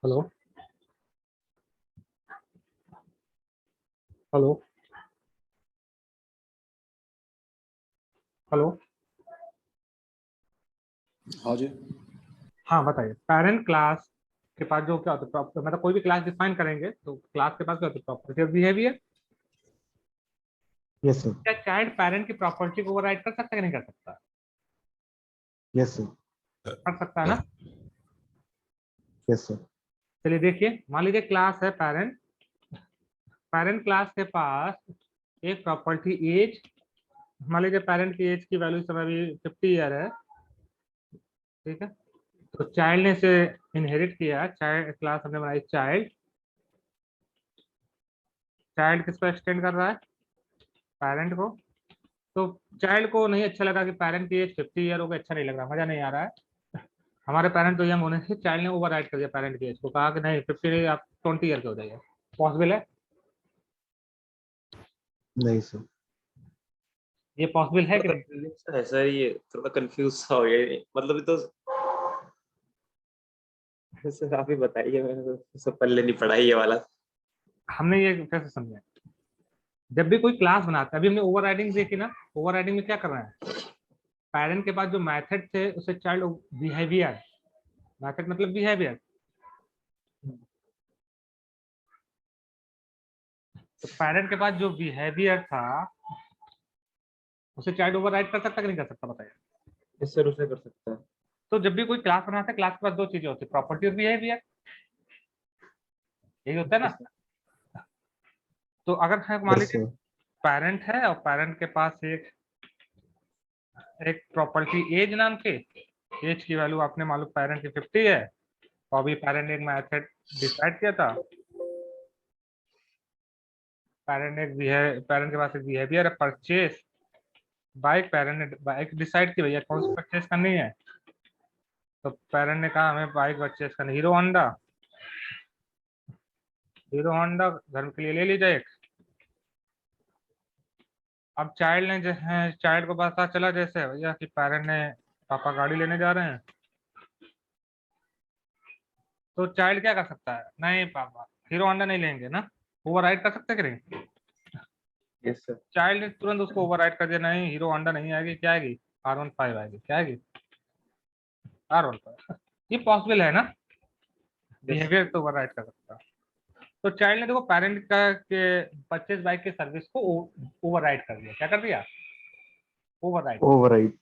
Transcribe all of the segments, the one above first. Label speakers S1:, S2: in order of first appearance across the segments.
S1: Hello. Hello. Hello.
S2: हाँ जी।
S1: हाँ बताइए। पेरेंट क्लास के पास जो क्या होता है मतलब कोई भी क्लास डिफाइन करेंगे तो क्लास के पास क्या होता है? प्रॉपर्टी और बिहेवियर।
S3: Yes sir.
S1: क्या चाइल्ड पेरेंट की प्रॉपर्टी को ओवरराइड कर सकता है कि नहीं कर सकता?
S3: Yes sir.
S1: कर सकता है ना।
S3: Yes sir.
S1: चलिए देखिए, मान लीजिए क्लास है पेरेंट। पेरेंट क्लास के पास एक प्रॉपर्टी एज, मान लीजिए पेरेंट की एज की वैल्यू समय अभी 50 ईयर है। ठीक है। तो चाइल्ड ने इसे इनहेरिट किया। चाइल्ड क्लास हमने बनाई चाइल्ड। चाइल्ड किसको एक्सटेंड कर रहा है? पेरेंट को। तो चाइल्ड को नहीं अच्छा लगा कि पेरेंट की एज 50 ईयर हो गई, अच्छा नहीं लग रहा, मजा नहीं आ रहा है। हमारे पेरेंट तो यंग होने से चाइल्ड ने ओवर राइट कर दिया पेरेंट की एज को, कहा कि नहीं 50 नहीं, आप 20 ईयर के हो जाइए। पॉसिबल है?
S3: नहीं सर।
S1: ये पॉसिबल है कि
S4: थोड़ा
S1: नहीं?
S4: कंफ्यूजिंग सा है सर, ये थोड़ा कंफ्यूज सा हो गया ये। मतलब ये तो सर आप ही बताइए, मैंने तो सब पल्ले नहीं पढ़ा ये वाला।
S1: हमने ये कैसे समझा? जब भी कोई क्लास बनाता है, अभी हमने ओवर राइडिंग देखी ना। ओवर राइडिंग में क्या कर रहे हैं? पेरेंट के पास जो मैथड थे उसे चाइल्ड बिहेवियर, मैथड मतलब बिहेवियर। तो पेरेंट के पास जो बिहेवियर था उसे चाइल्ड ओवर राइट कर सकता कि नहीं कर सकता, बताइए।
S4: इस सर उसे कर सकता है।
S1: तो जब भी कोई क्लास बनाता है, क्लास के पास दो चीजें होती है, प्रॉपर्टी और बिहेवियर। यही होता है ना। तो अगर मान
S3: यस
S1: लीजिए
S3: सर।
S1: पेरेंट है और पेरेंट के पास एक एक प्रॉपर्टी एज नाम की, एज की वैल्यू आपने मालूम पेरेंट की 50 है। तो अभी पेरेंट ने एक मेथड डिसाइड किया था। पेरेंट के पास एक बिहेवियर है परचेस बाइक। पेरेंट ने बाइक डिसाइड की, भैया कौन सी परचेस करनी है। तो पेरेंट ने कहा हमें बाइक परचेस करनी, हीरो होंडा। हीरो होंडा घर के लिए ले लीजिए एक। अब चाइल्ड ने जो है, चाइल्ड को पता चला जैसे भैया कि पेरेंट ने पापा गाड़ी लेने जा रहे हैं। तो चाइल्ड क्या कर सकता है? नहीं पापा हीरो होंडा नहीं लेंगे ना। ओवर राइड कर सकते कि नहीं?
S4: Yes sir.
S1: चाइल्ड ने तुरंत उसको ओवर राइड कर दिया, नहीं हीरो होंडा नहीं आएगी, क्या आएगी? R15 आएगी। क्या आएगी? R15। ये पॉसिबल है ना। बिहेवियर तो ओवर राइड कर सकता है। तो चाइल्ड ने देखो पेरेंट का के परचेज बाइक के सर्विस को ओवर राइड कर दिया। क्या कर दिया? Over ride.
S3: ओवरराइड।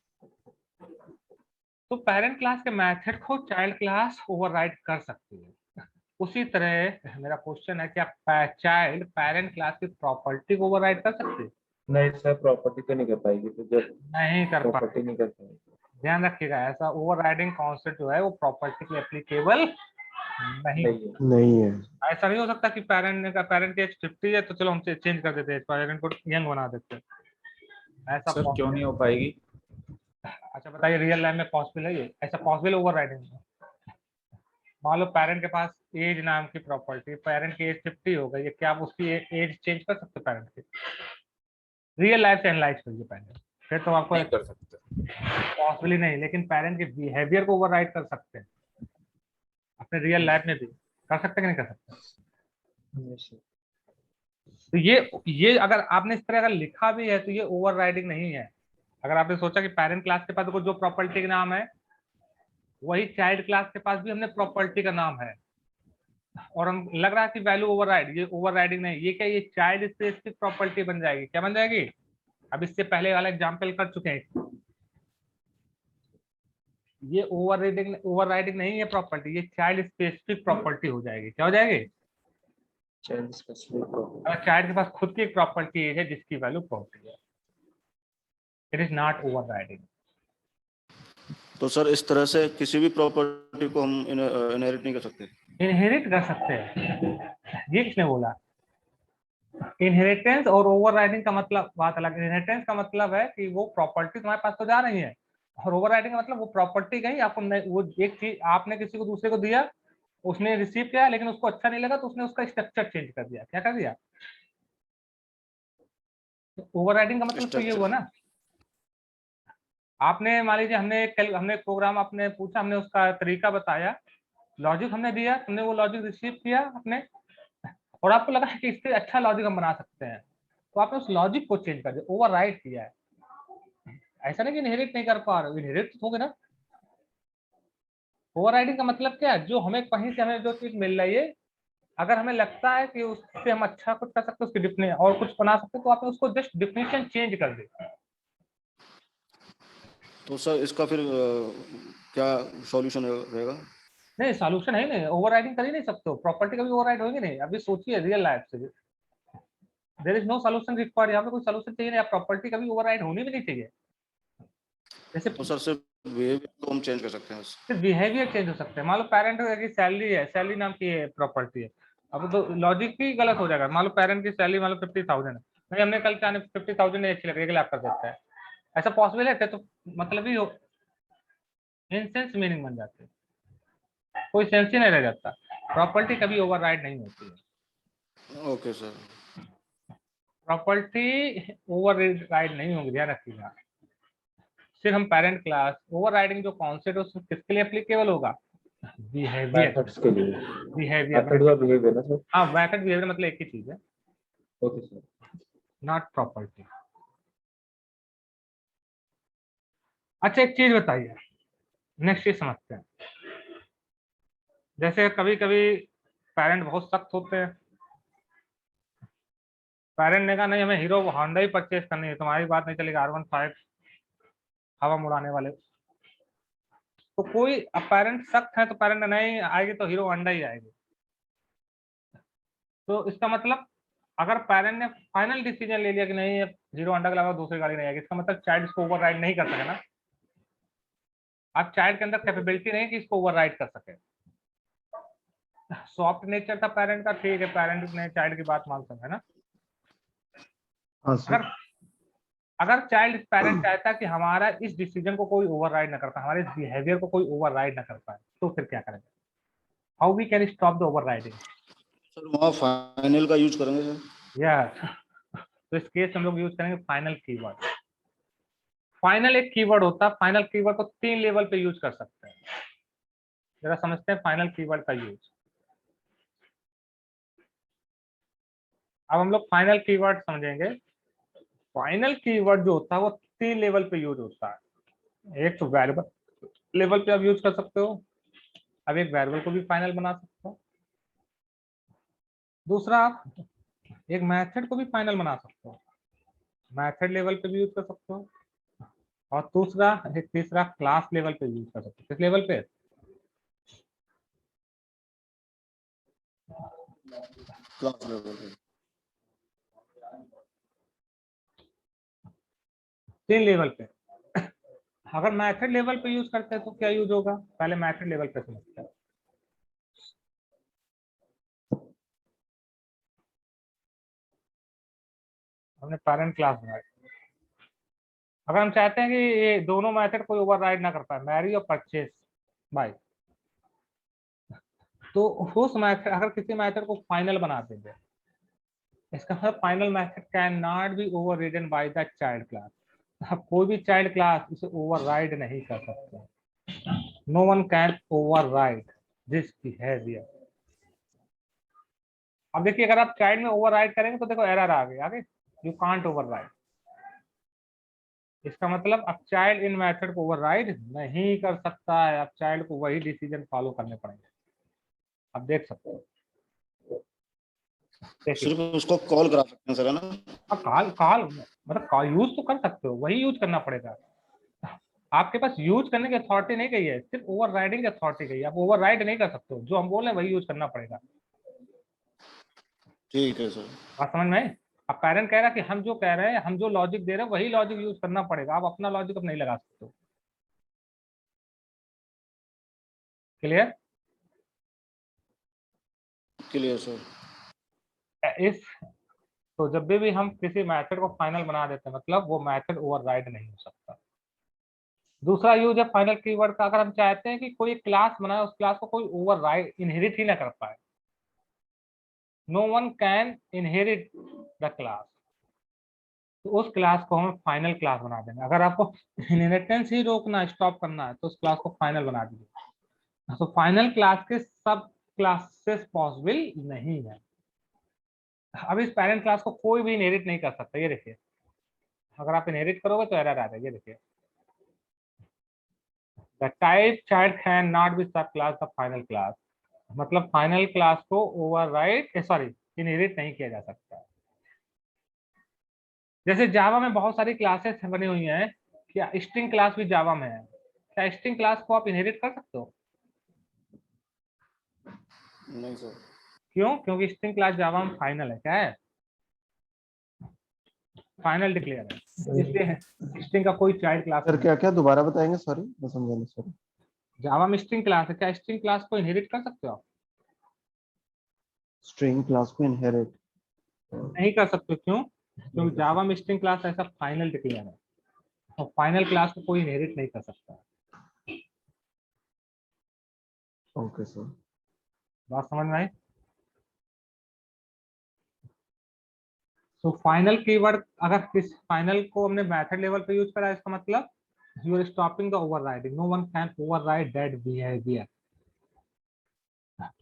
S1: तो पेरेंट क्लास के मेथड को चाइल्ड क्लास ओवरराइड कर सकती है। उसी तरह मेरा क्वेश्चन है, क्या चाइल्ड पेरेंट क्लास की प्रॉपर्टी को ओवरराइड कर सकती है?
S4: नहीं सर, प्रॉपर्टी तो नहीं कर पाएगी, तो जब
S1: नहीं कर
S4: प्रॉपर्टी
S1: पाएगी।
S4: नहीं कर पाएगी।
S1: ध्यान रखिएगा, ऐसा ओवरराइडिंग कॉन्सेप्ट जो है वो प्रॉपर्टी के एप्लीकेबल नहीं।
S4: नहीं है।
S3: नहीं है।
S1: ऐसा नहीं हो सकता कि पेरेंट ने कहा पेरेंट की एज 50 है तो चलो हम चेंज कर देते हैं, पेरेंट को यंग बना देते हैं। ऐसा
S2: सर क्यों नहीं हो पाएगी?
S1: अच्छा बताइए, रियल लाइफ में पॉसिबल है ये? ऐसा पॉसिबल ओवरराइडिंग में? मान लो पेरेंट के पास एज नाम की प्रॉपर्टी, पेरेंट की एज 50 हो गई है, क्या आप उसकी एज चेंज कर सकते पेरेंट की? रियल लाइफ से एनालाइज करिए पहले, फिर तो आपको
S2: नहीं कर सकते।
S1: पॉसिबल ही नहीं। लेकिन पेरेंट के बिहेवियर को ओवरराइड कर सकते हैं अपने रियल लाइफ में भी। कर सकते हैं कि नहीं कर सकते?
S4: Yes sir.
S1: तो ये अगर आपने इस तरह अगर लिखा भी है तो ये ओवरराइडिंग नहीं है। अगर आपने सोचा कि पेरेंट क्लास के पास देखो जो प्रॉपर्टी का नाम है वही चाइल्ड क्लास के पास भी हमने प्रॉपर्टी का नाम है, और हम लग रहा है कि वैल्यू ओवरराइड, ये ओवरराइडिंग नहीं। ये क्या, ये चाइल्ड स्पेसिफिक प्रॉपर्टी बन जाएगी। क्या बन जाएगी? अब इससे पहले वाला एग्जांपल कर चुके हैं। ये ओवरराइडिंग नहीं है प्रॉपर्टी, ये चाइल्ड स्पेसिफिक प्रॉपर्टी हो जाएगी। क्या हो जाएगी?
S4: Child specific property.
S1: अगर चाइल्ड के पास खुद की एक प्रॉपर्टी है जिसकी वैल्यू 40 है, इट इज नॉट ओवरराइडिंग।
S2: तो सर इस तरह से किसी भी प्रॉपर्टी को हम इनहेरिट नहीं कर सकते?
S1: इनहेरिट कर सकते हैं, ये किसने बोला? इनहेरिटेंस और ओवरराइडिंग का मतलब बात अलग। इनहेरिटेंस का मतलब है कि वो प्रॉपर्टी तुम्हारे पास तो जा रही है, और ओवरराइडिंग का मतलब वो प्रॉपर्टी गई आपको वो एक चीज आपने किसी को दूसरे को दिया, उसने रिसीव किया लेकिन उसको अच्छा नहीं लगा तो उसने उसका स्ट्रक्चर चेंज कर दिया। क्या कर दिया? ओवरराइडिंग का मतलब तो ये
S2: स्ट्रक्चर।
S1: हुआ ना। आपने मान लीजिए हमने एक प्रोग्राम आपने पूछा, हमने उसका तरीका बताया, लॉजिक हमने दिया, तुमने वो लॉजिक रिसीव किया अपने, और आपको लगा है कि इससे अच्छा लॉजिक हम बना सकते हैं, तो आपने उस लॉजिक को चेंज कर दिया, ओवरराइड किया है। ऐसा नहीं कि इनहेरिट नहीं कर पा रहे हो, इनहेरिट तो होगे ना। ओवरराइडिंग का मतलब क्या है, जो हमें कहीं से हमें जो चीज मिल रही है, अगर हमें लगता है कि उससे हम अच्छा कुछ कर सकते हैं, उसकी डिफिनेशन और कुछ बना सकते हैं, तो आपने उसको जस्ट डिफिनेशन चेंज कर दी।
S2: तो सर इसका फिर क्या सॉल्यूशन रहेगा?
S1: नहीं, सॉल्यूशन है नहीं, ओवरराइडिंग कर ही नहीं सकते हो, प्रॉपर्टी कभी ओवरराइड होगी नहीं। अभी सोचिए रियल लाइफ से, there is no solution required, यहाँ पे कोई सॉल्यूशन चाहिए नहीं, प्रॉपर्टी कभी ओवरराइड होनी भी नहीं चाहिए। जैसे
S2: तो सर सिर्फ बिहेवियर को हम चेंज कर सकते हैं बस।
S1: सिर्फ बिहेवियर चेंज हो सकते हैं। मान लो पेरेंट की सैलरी है, सैलरी नाम की प्रॉपर्टी है, अब तो लॉजिक भी गलत हो जाएगा। मान लो पेरेंट की सैलरी मान लो 50,000 है, नहीं हमने कल चाहे 50,000 नहीं अच्छी लग रही है, 1,00,000 कर देता है, ऐसा पॉसिबल है? तो मतलब ही इनसेंस मीनिंग बन जाती है, कोई सेंस ही नहीं रह जाता। प्रॉपर्टी कभी ओवरराइड नहीं होती है,
S2: ओके सर।
S1: प्रॉपर्टी ओवरराइड नहीं होगी, ध्यान रखिएगा। सिर्फ हम पेरेंट क्लास, ओवरराइडिंग जो कॉन्सेप्ट है उसको किसके लिए एप्लीकेबल होगा? बिहेवियर,
S4: मेथड्स के लिए,
S1: बिहेवियर,
S4: मेथड और बिहेवियर ना सर।
S1: हाँ मेथड बिहेवियर मतलब एक ही चीज है,
S4: ओके सर।
S1: Not property. अच्छा एक चीज बताइए, नेक्स्ट चीज समझते हैं। जैसे कभी कभी पेरेंट बहुत सख्त होते हैं, पेरेंट ने कहा नहीं हमें हीरो होंडा ही परचेज करनी है, तुम्हारी बात नहीं चलेगी, R15 हवा उड़ाने वाले। तो कोई अब पेरेंट सख्त है तो पेरेंट नहीं आएगी तो हीरो होंडा ही आएगी। तो इसका मतलब अगर पेरेंट ने फाइनल डिसीजन ले लिया कि नहीं हीरो होंडा के अलावा दूसरी गाड़ी नहीं आएगी, इसका मतलब चाइल्ड इसको ओवरराइड नहीं कर सके ना। अब चाइल्ड के अंदर कैपेबिलिटी नहीं कि इसको ओवरराइड कर सके। सॉफ्ट नेचर था पेरेंट का, ठीक है, पेरेंट ने चाइल्ड की बात मान सकता है ना।
S3: हाँ सर।
S1: अगर अगर चाइल्ड पेरेंट चाहता कि हमारा इस डिसीजन को कोई ओवरराइड ना कर पाए, हमारे इस बिहेवियर को कोई ओवरराइड ना कर पाए, तो फिर क्या करेंगे? How we can stop the overriding?
S2: Sir वहाँ फाइनल का यूज करेंगे सर।
S1: या तो इस केस हम लोग यूज करेंगे फाइनल कीवर्ड। फाइनल एक कीवर्ड होता है, फाइनल कीवर्ड को 3 लेवल पे यूज कर सकते हैं। जरा समझते हैं फाइनल कीवर्ड का यूज। अब हम लोग फाइनल कीवर्ड समझेंगे। फाइनल कीवर्ड जो होता है वो 3 लेवल पे यूज होता है। एक तो वेरिएबल लेवल पे आप यूज कर सकते हो, अब एक वेरिएबल को भी फाइनल बना सकते हो। दूसरा आप एक मेथड को भी फाइनल बना सकते हो, मेथड लेवल पे भी यूज कर सकते हो। और दूसरा एक तीसरा क्लास लेवल पे यूज कर सकते हो। किस लेवल पे?
S2: क्लास लेवल पे।
S1: 3 लेवल पे। अगर मेथड लेवल पे यूज करते हैं तो क्या यूज होगा, पहले मेथड लेवल पे समझते हैं। हमने पेरेंट क्लास बनाई, अगर हम चाहते हैं कि ये दोनों मेथड कोई ओवरराइड ना कर पाए, मैरी और परचेस बाय, तो उस मेथड अगर किसी मेथड को फाइनल बना देंगे, इसका मतलब final method can not be overridden by the child class. अब कोई भी चाइल्ड क्लास इसे ओवरराइड नहीं कर सकता। No one can override this behaviour. अब देखिए अगर आप चाइल्ड में ओवरराइड करेंगे तो देखो एरर आ गई आगे, यू कांट ओवरराइड। इसका मतलब अब चाइल्ड इन मेथड को ओवरराइड नहीं कर सकता है, अब चाइल्ड को वही डिसीजन फॉलो करने पड़ेंगे। अब देख सकते हो, देखिए
S2: सिर्फ उसको कॉल करा सकते हैं सर, है ना?
S1: अब कॉल कॉल मतलब कॉल यूज तो कर सकते हो, वही यूज करना पड़ेगा। आपके पास यूज करने की अथॉरिटी नहीं गई है, सिर्फ ओवर राइडिंग की अथॉरिटी गई है। आप ओवर राइड नहीं कर सकते हो, जो हम बोल रहे हैं वही यूज करना पड़ेगा।
S2: ठीक है सर।
S1: बात समझ में? अब पेरेंट कह रहा है कि हम जो कह रहे हैं, हम जो लॉजिक दे रहे हैं वही लॉजिक यूज करना पड़ेगा, आप अपना लॉजिक अब नहीं लगा सकते हो। क्लियर?
S2: Clear sir.
S1: इस तो जब भी हम किसी मेथड को फाइनल बना देते हैं मतलब वो मेथड ओवरराइड नहीं हो सकता। दूसरा यूज है फाइनल कीवर्ड का, अगर हम चाहते हैं कि कोई क्लास बनाए, उस क्लास को कोई ओवरराइड इनहेरिट ही ना कर पाए, no one can inherit the class, तो उस क्लास को हम फाइनल क्लास बना देंगे। अगर आपको इनहेरिटेंस ही रोकना, स्टॉप करना है तो उस क्लास को फाइनल बना दीजिए। तो फाइनल क्लास के सब क्लासेस पॉसिबल नहीं है। अब इस पेरेंट क्लास को कोई भी इनहेरिट नहीं कर सकता। ये देखिए, अगर आप इनहेरिट करोगे तो एरर आ जाएगा। ये देखिए, the type child can not B सब क्लास द फाइनल क्लास, मतलब फाइनल क्लास को ओवरराइड सॉरी इनहेरिट नहीं किया जा सकता। जैसे जावा में बहुत सारी क्लासेस बनी हुई हैं, क्या स्ट्रिंग क्लास भी जावा में है? क्या स्ट्रिंग क्लास को आप इनहेरिट कर सकते हो?
S2: नहीं सर।
S1: क्यों? क्योंकि स्ट्रिंग क्लास जावा में फाइनल है। क्या है? फाइनल डिक्लेयर है, इसलिए स्ट्रिंग का कोई चाइल्ड क्लास
S3: सर
S1: नहीं।
S3: क्या क्या दोबारा बताएंगे, सॉरी मैं समझा नहीं सर।
S1: जावा में स्ट्रिंग क्लास है, क्या स्ट्रिंग क्लास को इनहेरिट कर सकते हो आप?
S3: स्ट्रिंग क्लास को इनहेरिट
S1: नहीं कर सकते। क्यों? क्योंकि जावा में स्ट्रिंग क्लास ऐसा फाइनल डिक्लेयर है, और फाइनल क्लास को कोई इनहेरिट नहीं कर सकता।
S3: Okay sir.
S1: बात समझ में आई? तो फाइनल कीवर्ड अगर किस फाइनल को हमने मेथड लेवल पे यूज करा है, इसका मतलब you are stopping the overriding, no one can override that behaviour.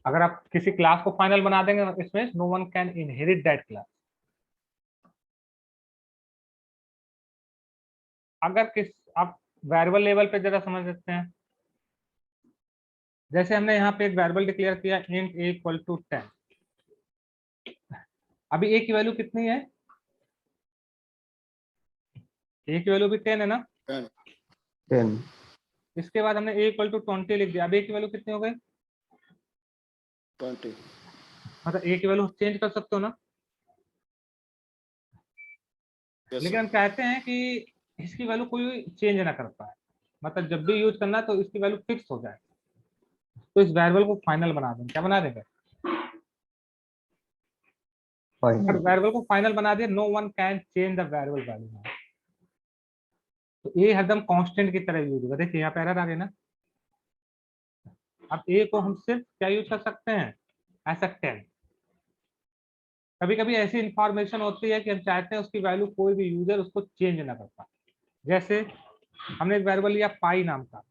S1: अगर आप किसी क्लास को फाइनल बना देंगे, इसमें no one can inherit that class. अगर किस आप वेरिएबल लेवल पे जरा समझ सकते हैं, जैसे हमने यहाँ पे एक वेरिएबल डिक्लेयर किया इंट a इक्वल टू 10। अभी a की वैल्यू कितनी है? a की वैल्यू भी 10 है ना।
S3: 10
S1: इसके बाद हमने a इक्वल टू 20 लिख दिया। अब a की वैल्यू कितनी हो गई?
S2: 20।
S1: मतलब a की वैल्यू चेंज कर सकते हो ना।
S2: Yes,
S1: लेकिन हम
S2: sir.
S1: चाहते हैं कि इसकी वैल्यू कोई चेंज ना कर पाए, मतलब जब भी यूज करना तो इसकी वैल्यू फिक्स हो जाए। तो इस वेरिएबल को फाइनल बना देंगे। क्या बना देंगे? अगर
S3: फाइनल।
S1: वेरिएबल को फाइनल बना दिया, no one can change the variable value. तो ए हरदम कांस्टेंट की तरह यूज होगा। देखिए यहाँ पे एरर आ गई ना। अब ए को हम सिर्फ क्या यूज कर सकते हैं? As a 10। कभी कभी ऐसी इंफॉर्मेशन होती है कि हम चाहते हैं उसकी वैल्यू कोई भी यूजर उसको चेंज ना कर पाए। जैसे हमने एक वेरिएबल लिया पाई नाम का,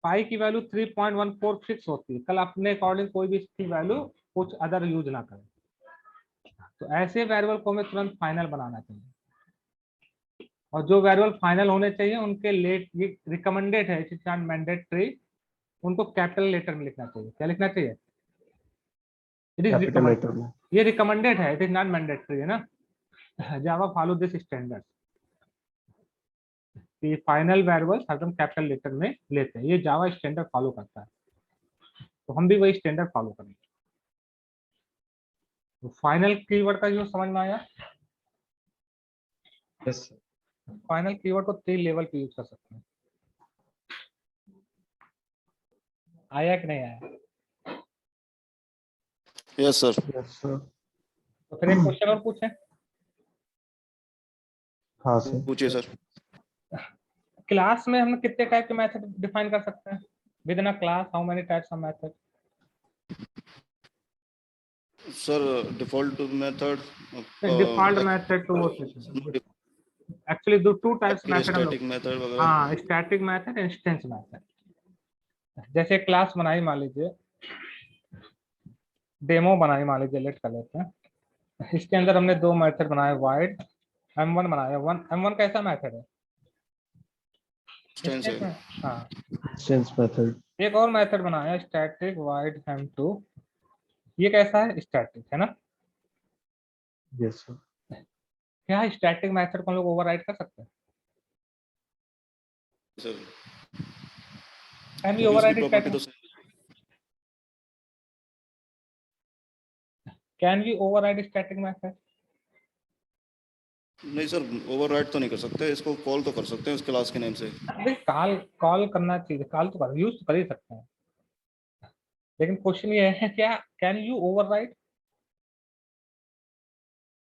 S1: पाई की वैल्यू 3.14 फिक्स होती है, कल अपने अकॉर्डिंग कोई भी इसकी वैल्यू कुछ अदर यूज ना करे। तो ऐसे वेरिएबल को हमें तुरंत फाइनल बनाना चाहिए, और जो वेरिएबल फाइनल होने चाहिए उनके लेट ये रिकमेंडेड है, इट इज नॉट मैंडेटरी, उनको कैपिटल लेटर में लिखना चाहिए। क्या लिखना चाहिए? It is
S3: capital
S1: recommend,
S3: letter में।
S1: ये रिकमेंडेड है, इट इज नॉट मैंडेटरी, है ना। जावा फॉलो दिस स्टैंडर्ड कि फाइनल वेरिएबल हरदम कैपिटल लेटर में लेते हैं। ये जावा स्टैंडर्ड फॉलो करता है, तो हम भी वही स्टैंडर्ड फॉलो करेंगे। तो फाइनल कीवर्ड का यूज समझ में आया?
S3: Yes sir.
S1: फाइनल कीवर्ड को 3 लेवल पे यूज कर सकते हैं। आया कि नहीं आया?
S2: Yes, sir.
S3: Yes sir.
S1: तो फिर एक क्वेश्चन और पूछें।
S3: हाँ सर।
S2: पूछिए सर।
S1: क्लास में हम कितने टाइप के मेथड डिफाइन कर सकते हैं? Within a class how many types of method?
S2: Sir default method
S1: default method two actually दो टू टाइप्स मेथड हम लोग।
S2: स्टैटिक मेथड वगैरह।
S1: हाँ, स्टैटिक मेथड, इंस्टेंस मेथड। जैसे क्लास बनाई मान लीजिए, डेमो बनाई मान लीजिए, लेट कर लेते हैं। इसके अंदर हमने 2 मेथड बनाए, वाइड m1 बनाया। m1 कैसा मेथड है?
S2: इंस्टेंस
S1: इंस्टेंस
S2: है।
S1: में। हाँ,
S3: इंस्टेंस मेथड।
S1: एक और मेथड बनाया स्टैटिक वाइड m2। ये कैसा है? स्टैटिक है ना।
S3: Yes sir.
S1: क्या स्टैटिक मेथड को हम लोग ओवरराइड कर सकते हैं?
S2: सर
S1: कैन वी
S2: क्योंकि इसकी
S1: ओवरराइड
S2: प्रॉपर्टी
S1: स्टैटिक?
S2: तो
S1: can we override static method?
S2: नहीं सर, ओवरराइड तो नहीं कर सकते, इसको कॉल तो कर सकते हैं उस क्लास के नेम से।
S1: कॉल कॉल करना चाहिए, कॉल तो कर यूज तो कर ही सकते हैं, लेकिन क्वेश्चन ये है क्या can you override?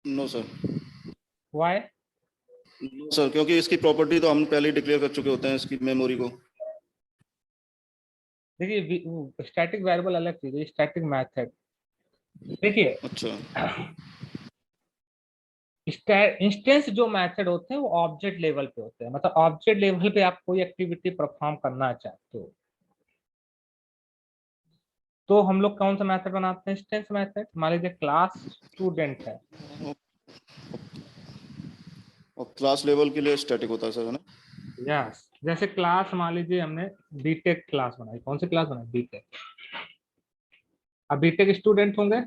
S2: No sir.
S1: Why?
S2: No sir, क्योंकि इसकी प्रॉपर्टी तो हम पहले ही डिक्लेयर कर चुके होते हैं, इसकी मेमोरी को।
S1: देखिए स्टैटिक वेरिएबल अलग चीज है, स्टैटिक मेथड। देखिए
S2: अच्छा।
S1: इंस्टेंस जो मेथड होते हैं वो ऑब्जेक्ट लेवल पे होते हैं, मतलब ऑब्जेक्ट लेवल पे आप कोई एक्टिविटी परफॉर्म करना चाहते हो, तो हम लोग कौन सा मेथड बनाते हैं? Instance method. मान लीजिए क्लास स्टूडेंट है,
S2: और क्लास लेवल के लिए स्टैटिक होता है सर, है ना?
S1: यस। जैसे क्लास मान लीजिए हमने बीटेक क्लास बनाई, कौन सी क्लास बनाई? बीटेक। अब बीटेक स्टूडेंट होंगे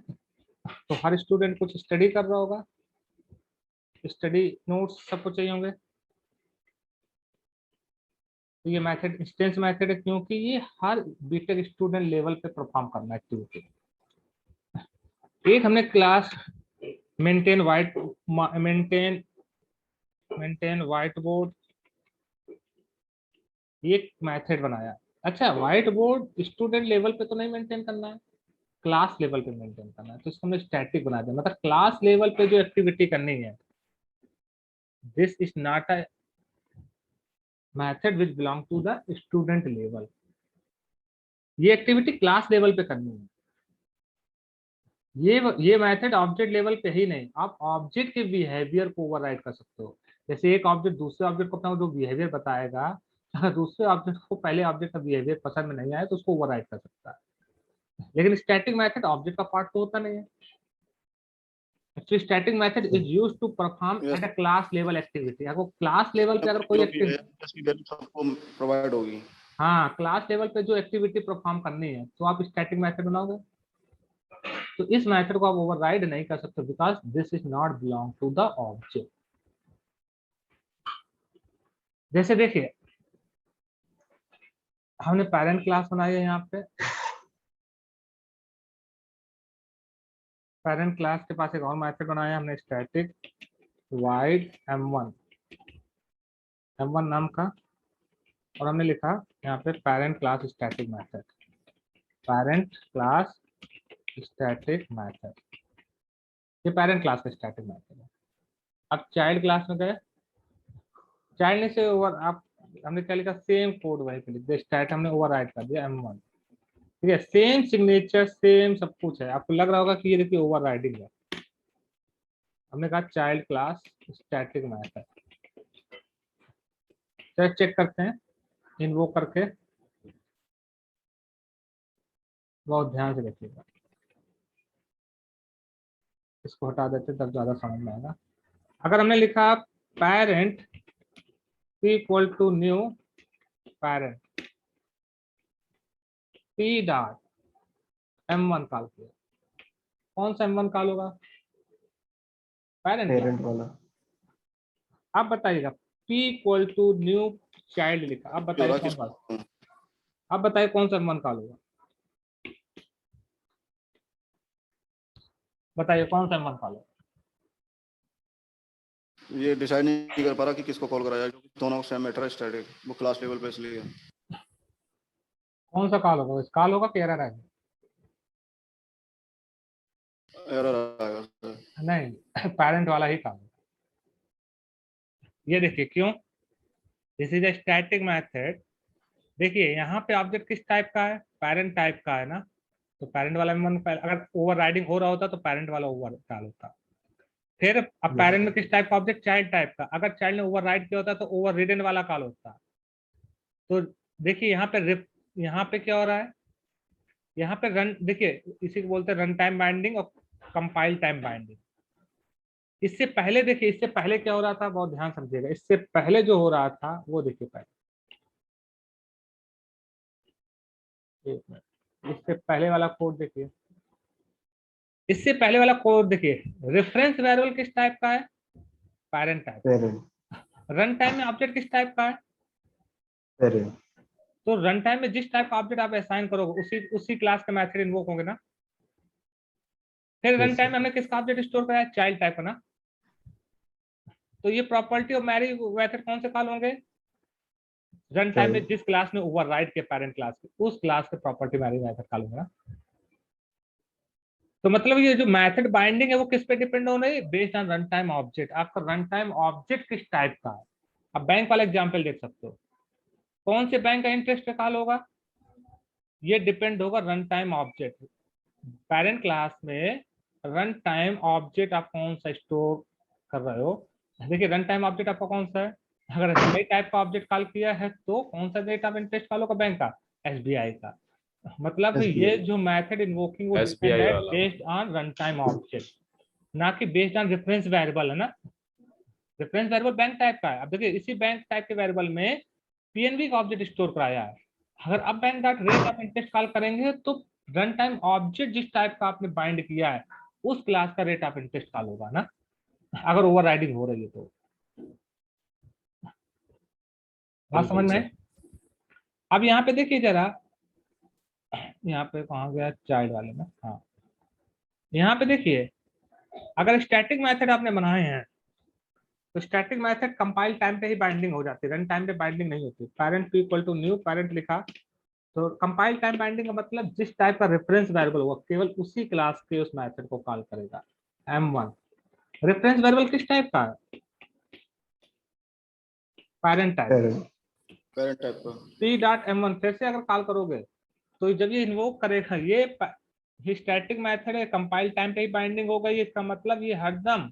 S1: तो हर स्टूडेंट कुछ स्टडी कर रहा होगा, स्टडी नोट्स सब कुछ चाहिए होंगे। तो ये मेथड इंस्टेंस मेथड है, क्योंकि ये हर बीटेक स्टूडेंट लेवल पे परफॉर्म करना एक्टिविटी। एक हमने क्लास मेंटेन व्हाइट बोर्ड, ये मेथड बनाया। अच्छा, व्हाइट बोर्ड स्टूडेंट लेवल पे तो नहीं मेंटेन करना है, क्लास लेवल पे मेंटेन करना है, तो इसको हमने स्टैटिक बना दिया। मतलब क्लास लेवल पे जो एक्टिविटी करनी है, this is not a method which belong to the student level. ये एक्टिविटी क्लास लेवल पे करनी है। ये मेथड ऑब्जेक्ट लेवल पे ही नहीं, आप ऑब्जेक्ट के बिहेवियर को ओवरराइड कर सकते हो। जैसे एक ऑब्जेक्ट दूसरे ऑब्जेक्ट को अपना जो बिहेवियर बताएगा, अगर दूसरे ऑब्जेक्ट को पहले ऑब्जेक्ट का बिहेवियर पसंद में नहीं आए तो उसको ओवरराइड कर सकता है। लेकिन स्टैटिक मेथड ऑब्जेक्ट का पार्ट तो होता नहीं है। Actually static method is used to perform
S2: Yes,
S1: at a class level activity. अगर क्लास लेवल पे अगर कोई
S2: जो भी है
S1: एक्टिविटी,
S2: इसकी वैल्यू सबको प्रोवाइड होगी।
S1: हाँ क्लास लेवल पे जो एक्टिविटी परफॉर्म करनी है तो आप स्टैटिक मेथड बनाओगे। तो इस मेथड को आप ओवरराइड नहीं कर सकते, because this is not belong to the object. जैसे देखिए हमने पेरेंट क्लास बनाई है, यहाँ पे पेरेंट क्लास के पास एक और मेथड बनाया हमने, स्टैटिक वाइड m1 नाम का, और हमने लिखा यहाँ पे parent class static method, parent class static method. ये पेरेंट क्लास का स्टैटिक मेथड है। अब चाइल्ड क्लास में गए, चाइल्ड से ओवर आप हमने क्या लिखा, सेम कोड वहीं पे लिख दिया, स्टैट हमने ओवरराइड कर दिया m1। ठीक है, सेम सिग्नेचर सेम सब कुछ है। आपको लग रहा होगा कि ये देखिए ओवरराइडिंग है। हमने कहा चाइल्ड क्लास स्टैटिक मेथड। चलिए चेक करते हैं इन्वोक करके, बहुत ध्यान से देखिएगा। इसको हटा देते तब ज्यादा समझ में आएगा। अगर हमने लिखा parent equal to new parent p dot m1 call किया, कौन सा m1 कॉल होगा? Parent class.
S3: पेरेंट वाला।
S1: आप बताइएगा, p equal to new child लिखा, आप
S2: हो
S1: बताइए
S2: रहा
S1: कौन सा,
S2: किसको?
S1: आप बताइए कौन सा m1 कॉल होगा? बताइए कौन सा m1 कॉल होगा?
S2: ये डिसाइड नहीं कर पा रहा कि किसको कॉल कराया, क्योंकि दोनों सेम मैटर है स्टैटिक, वो क्लास लेवल पे इसलिए।
S1: कौन सा कॉल होगा? इस कॉल होगा कि एरर आएगा?
S2: एरर आएगा सर।
S1: नहीं, पेरेंट वाला ही कॉल। ये देखिए क्यों, this is a static method. देखिए यहाँ पे ऑब्जेक्ट किस टाइप का है? पेरेंट टाइप का है ना, तो पेरेंट वाला में अगर ओवरराइडिंग हो रहा होता तो पेरेंट वाला ओवर कॉल होता। फिर अब
S3: Yes,
S1: पेरेंट में किस टाइप का ऑब्जेक्ट? चाइल्ड टाइप का, अगर चाइल्ड ने ओवरराइड किया होता तो ओवर रिडन वाला कॉल होता। तो देखिए यहाँ पे क्या हो रहा है, यहाँ पे रन, देखिए इसी को बोलते हैं रन टाइम बाइंडिंग और कंपाइल टाइम बाइंडिंग। इससे पहले देखिए, इससे पहले क्या हो रहा था, बहुत ध्यान समझिएगा। इससे पहले जो हो रहा था वो देखिए पहले, एक मिनट, इससे पहले वाला कोड देखिए, इससे पहले वाला कोड देखिए, रेफरेंस वेरिएबल किस टाइप का है? Parent type.
S3: Parent
S1: run time में ऑब्जेक्ट किस टाइप का है?
S3: पेरेंट।
S1: तो रन टाइम में जिस टाइप का ऑब्जेक्ट आप असाइन करोगे उसी क्लास के मेथड इन्वोक होंगे ना। फिर रन
S3: Yes,
S1: टाइम
S3: sir.
S1: में हमने किसका ऑब्जेक्ट स्टोर कराया? चाइल्ड टाइप का ना। तो ये प्रॉपर्टी और मैरिज मेथड कौन से कॉल होंगे? रन टाइम में
S3: Child.
S1: जिस क्लास में ओवरराइड के पेरेंट क्लास के, उस क्लास के प्रॉपर्टी मैरिज मेथड कॉल होंगे ना। तो मतलब ये जो मेथड बाइंडिंग है वो किस पे डिपेंड हो रही है? Based on run time object. आपका रन टाइम ऑब्जेक्ट किस टाइप का है? अब बैंक वाला एग्जांपल देख सकते हो, कौन से बैंक का इंटरेस्ट पे कॉल होगा? ये डिपेंड होगा run time object. Parent class में रन टाइम ऑब्जेक्ट आप कौन सा स्टोर कर रहे हो? देखिए रन टाइम ऑब्जेक्ट आपका कौन सा है? अगर एसबीआई टाइप का ऑब्जेक्ट कॉल किया है तो कौन सा रेट ऑफ इंटरेस्ट कॉल होगा बैंक का? एसबीआई का। मतलब ये जो मेथड इन्वोकिंग वो डिपेंड
S5: SBI
S1: है
S5: वाला।
S1: Based on run time object, ना कि बेस्ड ऑन रेफरेंस वेरिएबल, है ना। रेफरेंस वेरिएबल बैंक टाइप का है। अब देखिए इसी बैंक टाइप के वेरिएबल में पीएनबी का ऑब्जेक्ट स्टोर कराया है। अगर अब bank dot rate of interest call करेंगे तो रन टाइम ऑब्जेक्ट जिस टाइप का आपने बाइंड किया है उस क्लास का रेट ऑफ इंटरेस्ट कॉल होगा ना, अगर ओवरराइडिंग हो रही है तो। बात समझ में है? अब यहाँ पे देखिए जरा, यहाँ पे कहाँ गया चाइल्ड वाले में, हाँ यहाँ पे देखिए, अगर स्टैटिक मेथड आपने बनाए हैं तो स्टैटिक मेथड कंपाइल टाइम पे ही बाइंडिंग हो जाती है, रन टाइम पे बाइंडिंग नहीं होती। Parent p equal to new parent लिखा तो कंपाइल टाइम बाइंडिंग का मतलब जिस टाइप का रेफरेंस वेरिएबल होगा केवल उसी क्लास के उस मेथड को कॉल करेगा। m1 रेफरेंस वेरिएबल किस टाइप का है? Parent type.
S3: Parent
S2: parent type का।
S1: p डॉट m1 फिर से अगर कॉल करोगे तो जब ये इन्वोक करेगा ये स्टैटिक मेथड है, कंपाइल टाइम पे ही बाइंडिंग हो गई, इसका मतलब ये हरदम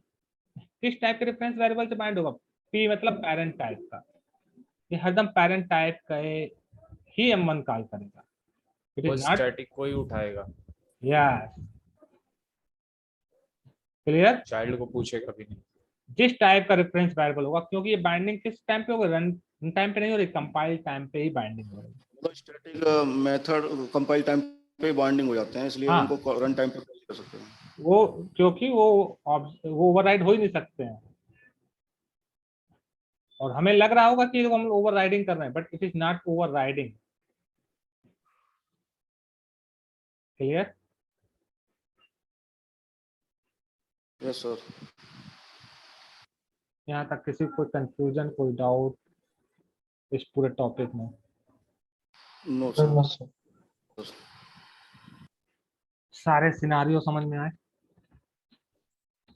S1: किस टाइप के रेफरेंस वेरिएबल से बाइंड होगा? p मतलब पेरेंट टाइप का, ये हरदम पेरेंट टाइप का ही m1 कॉल करेगा। इट
S5: वो
S1: इज नॉट,
S5: स्टैटिक को ही उठाएगा,
S1: यस क्लियर।
S5: चाइल्ड को पूछेगा भी नहीं।
S1: जिस टाइप का रेफरेंस वेरिएबल होगा, क्योंकि ये बाइंडिंग किस टाइम पे होगा? रन टाइम पे नहीं हो रही, कंपाइल टाइम पे ही बाइंडिंग हो रही है।
S2: तो स्टैटिक मेथड कंपाइल टाइम पे बाइंडिंग हो जाते हैं, इसलिए
S1: हाँ
S2: उनको रन टाइम पे कॉल कर सकते हैं।
S1: वो क्योंकि वो ओवरराइड हो ही नहीं सकते हैं, और हमें लग रहा होगा कि हम ओवरराइडिंग कर रहे हैं, but it is not overriding. Clear?
S2: Yes sir.
S1: यहाँ तक किसी को कोई कंफ्यूजन, कोई डाउट इस पूरे टॉपिक में?
S2: No sir.
S1: सारे सिनारियो समझ में आए?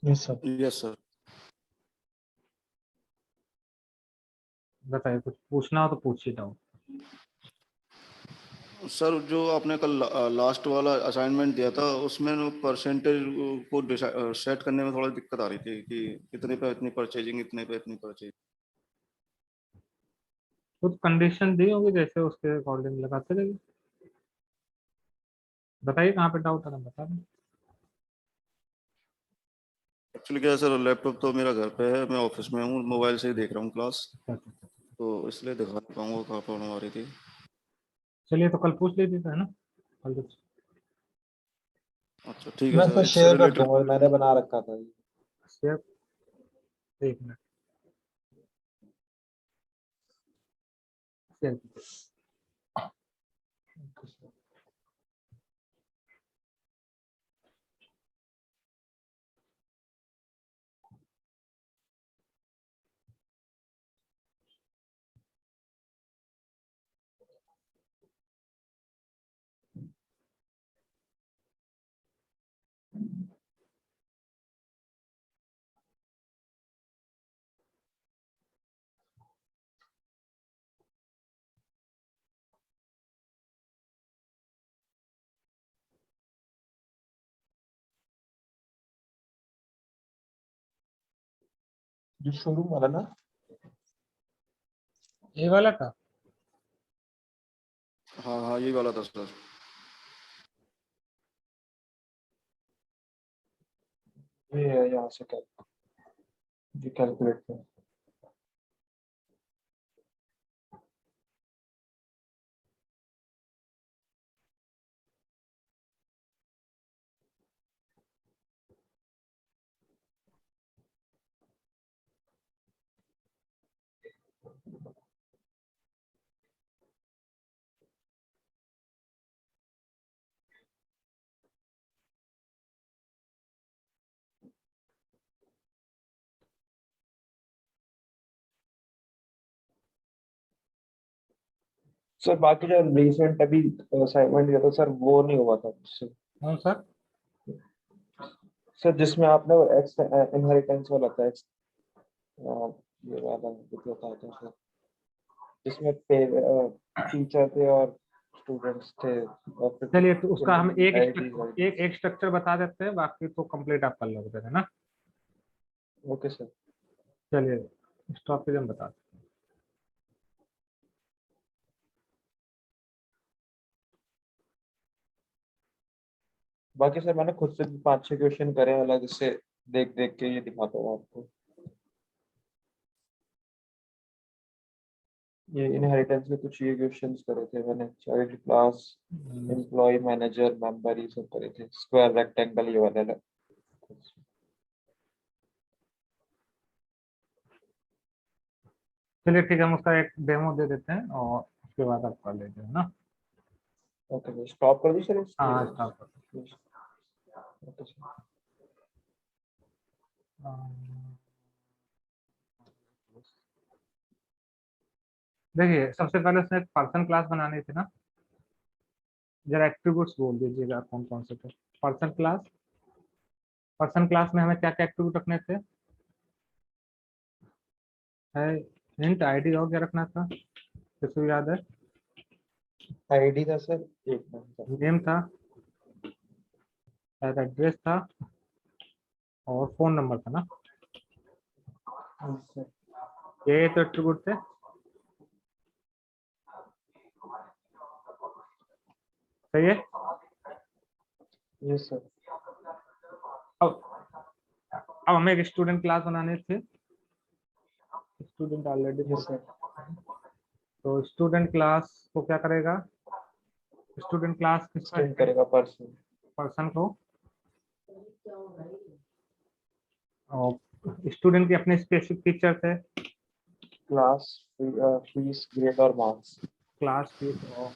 S3: Yes sir.
S2: Yes sir.
S1: बताइए, कुछ पूछना हो तो पूछिए डाउट।
S2: सर जो आपने कल लास्ट वाला असाइनमेंट दिया था उसमें परसेंटेज को सेट करने में थोड़ा दिक्कत आ रही थी कि इतने पे इतनी परचेजिंग, इतने पे इतनी परचेजिंग।
S1: कुछ कंडीशन दी होगी, जैसे उसके अकॉर्डिंग लगाते रहिए। बताइए कहाँ पे डाउट है, बता दें।
S2: एक्चुअली क्या है सर, लैपटॉप तो मेरा घर पे है, मैं ऑफिस में हूँ, मोबाइल से ही देख रहा हूँ क्लास, तो इसलिए दिखा नहीं पाऊंगा कहाँ प्रॉब्लम आ रही थी।
S1: चलिए तो कल पूछ लीजिए, है ना, कल तो
S2: अच्छा ठीक है
S3: मैं
S2: सर,
S3: तो
S2: इससे
S3: शेयर कर
S2: रिलेटेड।
S3: दूंगा, मैंने बना रखा था।
S1: शेयर, एक मिनट शेयर कीजिए।
S3: जो शोरूम वाला ना,
S1: ये वाला था।
S2: हाँ हाँ यही वाला था सर।
S3: ये है, यहाँ से कैलकुलेट कर। सर बाकी जो रिसेंट अभी असाइनमेंट दिया था सर, वो नहीं हुआ था मुझसे।
S1: हाँ सर,
S3: सर जिसमें आपने वो एक्स इनहेरिटेंस वाला था, एक्स ये वाला बताया था सर, जिसमें टीचर थे और स्टूडेंट्स थे, और फिर
S1: चलिए तो उसका हम
S3: IDs।
S1: एक स्ट्रक्चर बता देते हैं, बाकी तो कंप्लीट आप कर लोगे, है ना।
S3: Okay sir.
S1: चलिए इस टॉपिक हम बता दें।
S3: बाकी सर मैंने खुद से भी 5-6 क्वेश्चन करे अलग से देख देख के, ये दिखाता हूँ आपको। ये इनहेरिटेंस के कुछ ये क्वेश्चंस करे थे मैंने, child class, employee, manager, member, ये सब करे थे, स्क्वायर, रेक्टेंगल, ये वाले अलग।
S1: चलिए ठीक है, हम उसका एक डेमो दे देते हैं और उसके बाद आप कर लेते हैं ना।
S3: ओके सर, स्टॉप कर दी सर
S1: हाँ स्टॉप कर।
S3: Okay sir.
S1: देखिए सबसे पहले उसने एक पर्सन क्लास बनानी थी ना, जरा एट्रीब्यूट्स बोल दीजिएगा कौन कौन से थे। पर्सन क्लास, पर्सन क्लास में हमें क्या क्या एट्रीब्यूट रखने थे, है हिंट, आईडी और क्या रखना था, किसी को याद है?
S3: आईडी था सर, एक मिनट।
S1: नेम था, शायद एड्रेस था और फोन नंबर था ना,
S3: सर।
S1: ये तो एट्रीब्यूट थे। सही है।
S3: Yes sir.
S1: अब हमें एक स्टूडेंट क्लास बनानी थी, स्टूडेंट ऑलरेडी।
S3: Yes sir.
S1: तो स्टूडेंट क्लास को क्या करेगा, स्टूडेंट क्लास
S3: स्ट्रिंग करेगा पर्सन।
S1: पर्सन को, और स्टूडेंट की अपने स्पेसिफिक फीचर थे,
S3: क्लास, फीस, ग्रेड और मार्क्स।
S1: क्लास फीस और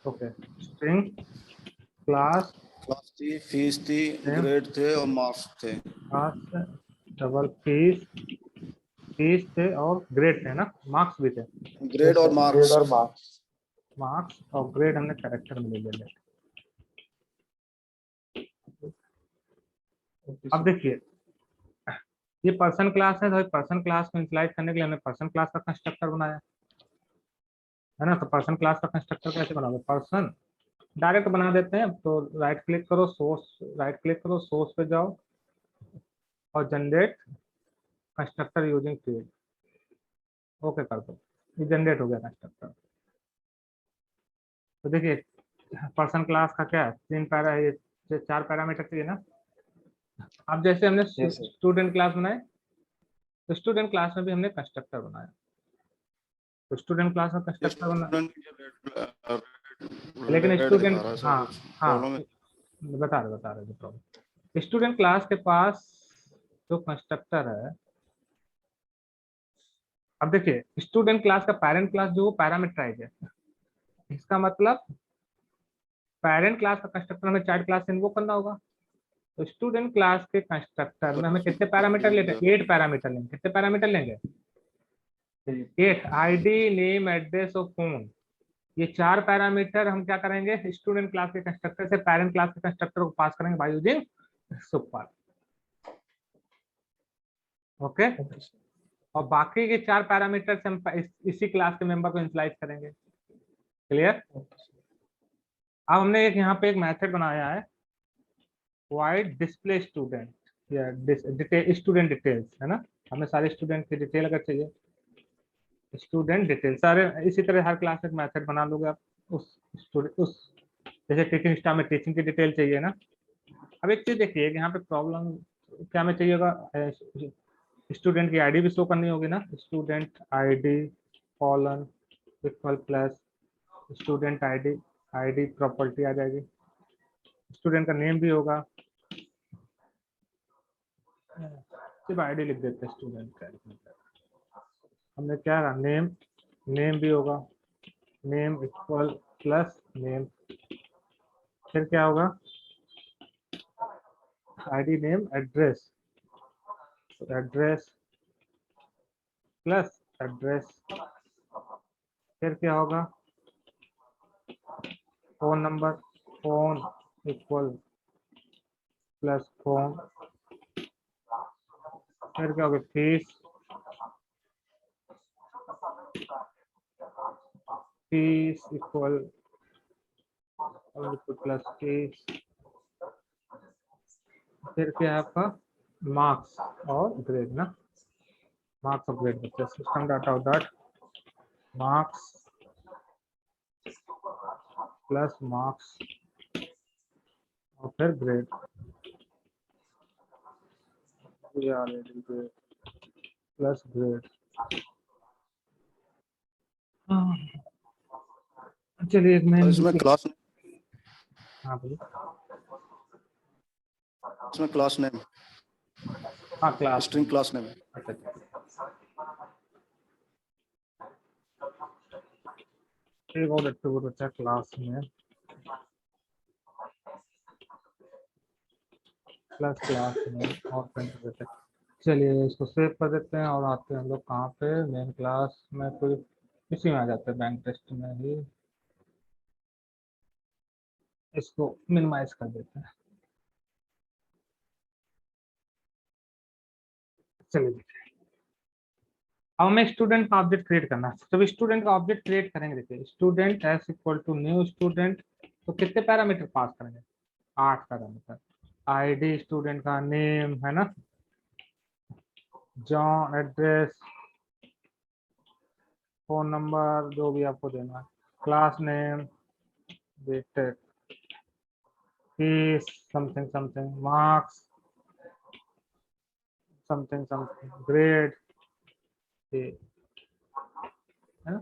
S1: ओके, स्ट्रिंग क्लास
S2: क्लास थी, फीस थी,
S1: नेम
S2: ग्रेड थे और मार्क्स थे।
S1: क्लास डबल फीस, फीस थे और ग्रेड थे ना, मार्क्स भी थे।
S2: ग्रेड और
S3: ग्रेड
S2: मार्क्स।
S3: और मार्क्स।
S1: मार्क्स और ग्रेड हमने कैरेक्टर में ले लिया। अब देखिए ये पर्सन क्लास है, तो पर्सन क्लास को इनिशियलाइज करने के लिए हमने पर्सन क्लास का कंस्ट्रक्टर बनाया है ना। तो पर्सन क्लास का कंस्ट्रक्टर कैसे बनाओगे, पर्सन डायरेक्ट बना देते हैं। तो राइट क्लिक करो, सोर्स, राइट क्लिक करो, सोर्स पे जाओ और generate constructor using field, okay कर दो, ये जनरेट हो गया कंस्ट्रक्टर। तो देखिए पर्सन क्लास का क्या है, 3 पैरा, ये 4 पैरामीटर चाहिए ना। अब जैसे हमने
S3: Yes, sir.
S1: स्टूडेंट क्लास बनाए, तो स्टूडेंट क्लास में भी हमने कंस्ट्रक्टर बनाया। तो स्टूडेंट क्लास में कंस्ट्रक्टर बना, लेकिन
S2: रेड दिखा
S1: स्टूडेंट,
S2: रहा है सर,
S1: हाँ
S2: कुछ
S1: हाँ
S2: प्रॉब्लम है?
S1: बता रहे प्रॉब्लम। स्टूडेंट क्लास के पास जो कंस्ट्रक्टर है, अब देखिए स्टूडेंट क्लास का पेरेंट क्लास जो पैरामीटराइज है, इसका मतलब पेरेंट क्लास का कंस्ट्रक्टर हमें चाइल्ड क्लास से इन्वोक करना होगा। तो स्टूडेंट क्लास के कंस्ट्रक्टर में हमें कितने पैरामीटर लेते हैं, 8 पैरामीटर लेंगे। कितने पैरामीटर लेंगे, 8, आईडी, नेम, एड्रेस और फोन। ये 4 पैरामीटर हम क्या करेंगे, स्टूडेंट क्लास के कंस्ट्रक्टर से पेरेंट क्लास के कंस्ट्रक्टर को पास करेंगे बाय यूजिंग सुपर, ओके। और बाकी के 4 पैरामीटर से हम इसी क्लास के मेंबर को इनिशियलाइज करेंगे। क्लियर। अब हमने एक यहाँ पे एक मेथड बनाया है, वाइड डिस्प्ले स्टूडेंट या डिटेल, स्टूडेंट डिटेल्स है ना। हमें सारे स्टूडेंट की डिटेल अगर चाहिए, स्टूडेंट डिटेल सारे, इसी तरह हर क्लास में मेथड बना लोगे आप। उस स्टूडेंट, उस जैसे टीचिंग स्टाफ में टीचिंग की डिटेल चाहिए ना। अब एक चीज देखिए, यहाँ पे प्रॉब्लम क्या में चाहिए होगा, स्टूडेंट की आईडी भी शो करनी होगी ना, student ID colon equal plus student ID, ID property आ जाएगी, स्टूडेंट का नेम भी होगा, सिर्फ आईडी लिख देते हैं स्टूडेंट का। हमने क्या रहा, नेम, नेम भी होगा, नेम इक्वल प्लस नेम, फिर क्या होगा, ID name address, address plus address, फिर क्या होगा, phone number, phone equal plus phone, फिर क्या होगा, fees, fees equal plus fees, फिर क्या है आपका, मार्क्स और ग्रेड ना, मार्क्स और ग्रेड बच्चे, system data dot marks plus marks और फिर ग्रेड प्लस ग्रेड। चलिए एक
S2: सर
S1: मैं
S2: इसमें क्लास
S1: हाँ बोलिए।
S2: नेम
S1: हाँ क्लास
S2: स्ट्रिंग क्लास नेम।
S1: अच्छा अच्छा। एक और एट्रीब्यूट होता है क्लास में प्लस क्लास में और प्रिंट कर देते हैं। चलिए इसको सेव कर देते हैं और आते हैं हम लोग कहाँ पे मेन क्लास में, कोई इसी में आ जाते हैं बैंक टेस्ट में ही। इसको मिनिमाइज कर देते हैं। चलिए अब हमें स्टूडेंट का ऑब्जेक्ट क्रिएट करना है। तो स्टूडेंट का ऑब्जेक्ट क्रिएट करेंगे, देखिए student S equal to new student. तो कितने पैरामीटर पास करेंगे? 8 पैरामीटर। आईडी स्टूडेंट का, नेम है ना, जॉन, एड्रेस, फोन नंबर जो भी आपको देना है, class name, BTech, fees something something, marks something something, grade, है ना।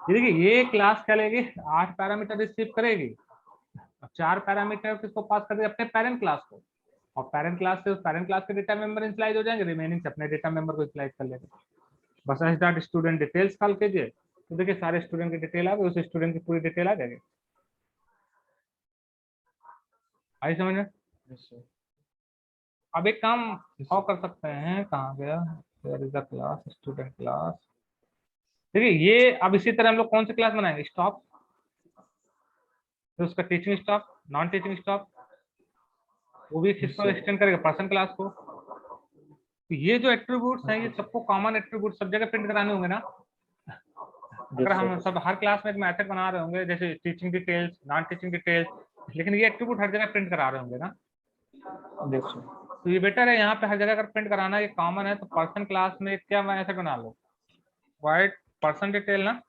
S1: ये देखिए ये क्लास क्या लेगी, 8 पैरामीटर रिसीव करेगी। अब 4 पैरामीटर किसको पास कर देगी? अपने पेरेंट क्लास को। और पेरेंट क्लास से उस पेरेंट क्लास के डेटा मेंबर इंस्लाइज हो जाएंगे, रिमेनिंग से अपने डेटा मेंबर को इंस्लाइज कर लेंगे। बस H dot student details call कीजिए, तो देखिए सारे स्टूडेंट की डिटेल आ गई, उस स्टूडेंट की पूरी डिटेल आ जाएगी। आई समझ में? अब एक काम और कर सकते हैं, कहाँ गया, where is the class, student class. देखिए ये अब इसी तरह हम लोग कौन सी क्लास बनाएंगे, स्टॉप, फिर उसका teaching stop, non teaching stop, वो भी किसको एक्सटेंड करेगा, पर्सन क्लास को। तो ये जो एट्रीब्यूट्स हैं ये सबको कॉमन एट्रीब्यूट सब जगह प्रिंट कराने होंगे ना। अगर हम सब हर क्लास में एक मेथड बना रहे होंगे जैसे teaching details, non teaching details, लेकिन ये एट्रीब्यूट हर जगह प्रिंट करा रहे होंगे ना। तो ये बेटर है यहाँ पे हर जगह अगर प्रिंट कराना ये कॉमन है, तो पर्सन क्लास में क्या मेथड बना लो, वाइड पर्सन डिटेल ना,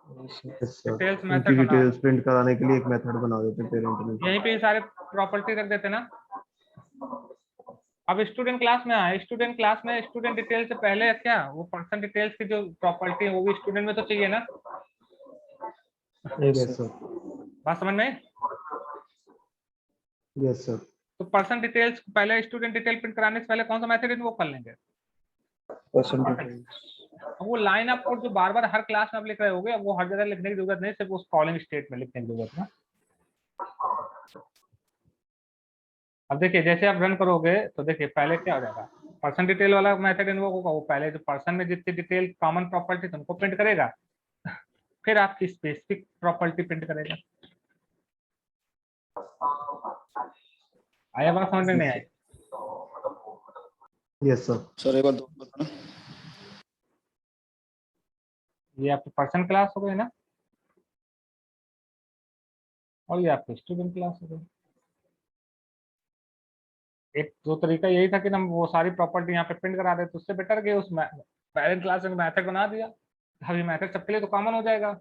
S1: डिटेल्स
S6: उनकी
S1: मेथड बना
S6: डिटेल्स प्रिंट कराने के लिए एक मेथड बना देते पेरेंट में।
S1: यहीं पे ये सारे प्रॉपर्टी रख देते ना। अब स्टूडेंट क्लास में आए, स्टूडेंट क्लास में स्टूडेंट डिटेल से पहले क्या वो पर्सन डिटेल्स की जो प्रॉपर्टी है वो भी स्टूडेंट में तो चाहिए ना।
S6: यस सर,
S1: बात समझ में?
S6: Yes sir.
S1: तो पर्सन डिटेल्स पहले स्टूडेंट डिटेल प्रिंट कराने से पहले कौन सा मेथड इन्वोक कर लेंगे?
S3: Person details.
S1: वो लाइन ऑफ कोड जो बार बार हर क्लास में आप लिख रहे होगे वो हर जगह लिखने की जरूरत नहीं, सिर्फ उस कॉलिंग स्टेट में लिखने की जरूरत है। अब देखिए जैसे आप रन करोगे तो देखिए पहले क्या हो जाएगा, पर्सन डिटेल वाला मेथड इन्वोक होगा, वो पहले जो पर्सन में जितनी डिटेल कॉमन प्रॉपर्टी थी उनको प्रिंट करेगा, फिर आपकी स्पेसिफिक प्रॉपर्टी प्रिंट करेगा। आया बात समझ में नहीं आई?
S6: Yes sir.
S2: सर एक बार बताना।
S1: ये आपकी पर्सन क्लास हो गई ना, और ये आपकी स्टूडेंट क्लास हो गई। एक दो तरीका यही था कि हम वो सारी प्रॉपर्टी यहाँ पे प्रिंट करा देते, उससे बेटर कि उस पेरेंट क्लास में मैथड बना दिया। अब ये मैथड सबके लिए तो कॉमन हो जाएगा,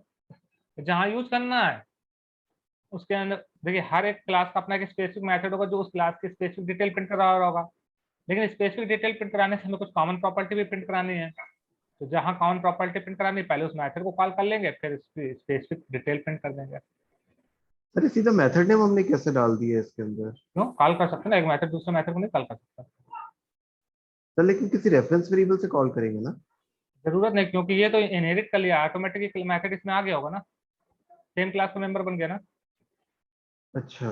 S1: जहाँ यूज करना है उसके अंदर देखिए हर एक क्लास का अपना एक स्पेसिफिक मैथड होगा जो उस क्लास की स्पेसिफिक डिटेल प्रिंट करा रहा होगा। लेकिन स्पेसिफिक डिटेल प्रिंट कराने से हमें कुछ कॉमन प्रॉपर्टी भी प्रिंट करानी है, तो जहाँ कॉमन प्रॉपर्टी प्रिंट करानी है पहले उस मैथड को कॉल कर लेंगे, फिर स्पेसिफिक डिटेल प्रिंट कर देंगे।
S6: अरे सीधा मेथड नेम हमने कैसे डाल दिया है इसके अंदर?
S1: क्यों कॉल कर सकते हैं ना, एक मैथड दूसरे मैथड को नहीं कॉल कर सकता।
S6: सर लेकिन किसी रेफरेंस वेरिएबल से कॉल करेंगे ना?
S1: जरूरत नहीं, क्योंकि ये तो इनहेरिट कर लिया ऑटोमेटिक मैथड इसमें आ गया होगा ना, सेम क्लास का मेंबर बन गया ना।
S6: अच्छा,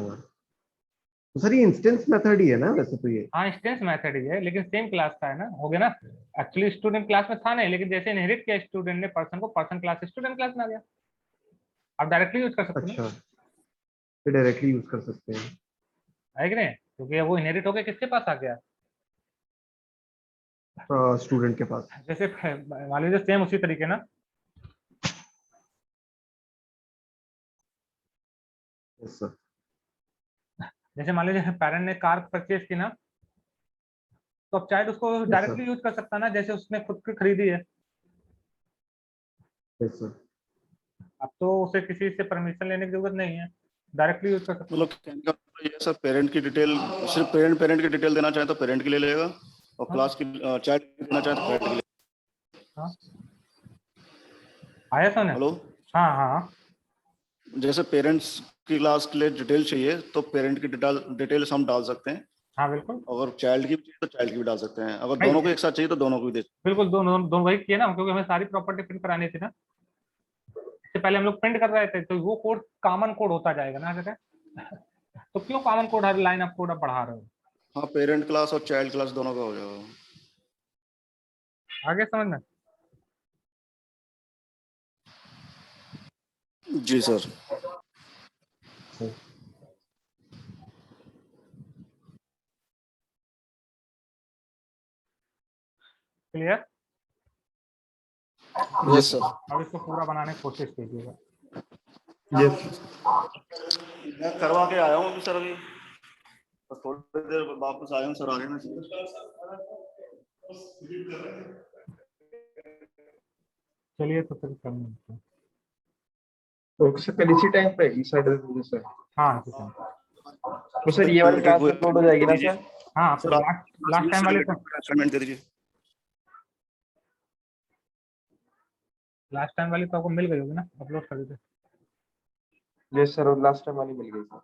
S6: तो सर ये इंस्टेंस मेथड ही है ना वैसे तो ये?
S1: हाँ इंस्टेंस मेथड ही है लेकिन सेम क्लास का है ना, हो गया ना। एक्चुअली स्टूडेंट क्लास में था नहीं, लेकिन जैसे इनहेरिट किया स्टूडेंट ने पर्सन को, पर्सन क्लास स्टूडेंट क्लास में आ गया। आप डायरेक्टली यूज कर सकते हो
S6: अच्छा, तो डायरेक्टली यूज कर सकते हैं।
S1: ना, है कि नहीं, क्योंकि वो इनहेरिट होकर किसके पास आ गया,
S6: स्टूडेंट के पास।
S1: जैसे मान लीजिए सेम उसी तरीके ना।
S6: Yes sir.
S1: जैसे मान लीजिए पेरेंट ने कार परचेज की ना, तो अब चाइल्ड उसको डायरेक्टली यूज कर सकता है ना, जैसे उसने खुद की खरीदी है।
S6: Yes sir.
S1: अब तो उसे किसी से परमिशन लेने की जरूरत नहीं है, डायरेक्टली यूज कर सकते
S2: मतलब कहने का मतलब ये है सर, पेरेंट की डिटेल सिर्फ पेरेंट की डिटेल देना चाहे तो पेरेंट के लिए लेगा, और
S1: हाँ।
S2: क्लास की चाइल्ड देना चाहे तो पेरेंट के लिए।
S1: हो। हाँ आया समझ।
S2: हेलो,
S1: हाँ हाँ
S2: जैसे पेरेंट्स की क्लास के लिए डिटेल चाहिए तो पेरेंट की डिटेल्स हम डाल सकते हैं,
S1: हाँ बिल्कुल
S2: अगर चाइल्ड की भी चाहिए तो चाइल्ड की भी डाल सकते हैं, अगर
S1: भाई,
S2: दोनों को एक साथ चाहिए तो दोनों को भी दे।
S1: बिल्कुल दोनों दोनों वही किए ना, क्योंकि हमें सारी प्रॉपर्टी प्रिंट करानी थी ना। इससे पहले हम लोग प्रिंट कर रहे थे, तो वो कोड कॉमन कोड होता जाएगा ना जगह। तो क्यों कॉमन कोड हर लाइन आप कोड पढ़ा रहे हो?
S2: हाँ, पेरेंट क्लास और चाइल्ड क्लास दोनों का हो जाएगा।
S1: आगे समझ में।
S2: जी सर।
S1: क्लियर।
S2: Yes sir.
S1: अब इसको पूरा बनाने की कोशिश कीजिएगा।
S6: यस
S2: मैं करवा के आया हूँ अभी सर, अभी बस थोड़ी देर वापस आया हूँ सर, आ गए ना सर।
S1: चलिए तो फिर करने देते हैं।
S3: तो सर कल इसी टाइम पे इस साइड से।
S1: हाँ ठीक है।
S3: तो सर ये वाली क्लास अपलोड हो जाएगी ना सर?
S1: हाँ
S2: सर आप
S1: लास्ट टाइम वाली तो
S2: असाइनमेंट दे दीजिए।
S1: आपको मिल गई होगी ना, अपलोड कर दीजिए।
S3: यस सर, लास्ट टाइम वाली मिल गई सर।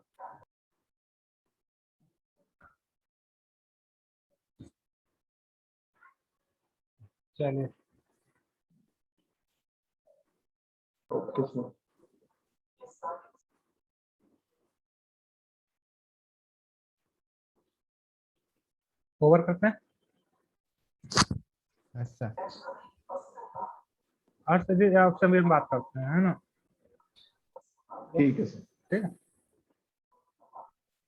S1: चलिए
S3: ओके सर।
S1: ओवर करते हैं। अच्छा अर्ष जी आपसे भी बात करते हैं, है ना?
S6: ठीक है सर,
S1: ठीक है,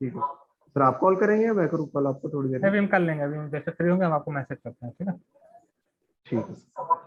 S6: ठीक है सर। आप कॉल करेंगे या मैं करूँ कॉल आपको थोड़ी देर में?
S1: अभी हम कर लेंगे, अभी हम जैसे फ्री होंगे हम आपको मैसेज करते हैं, ठीक है।
S6: ठीक है सर।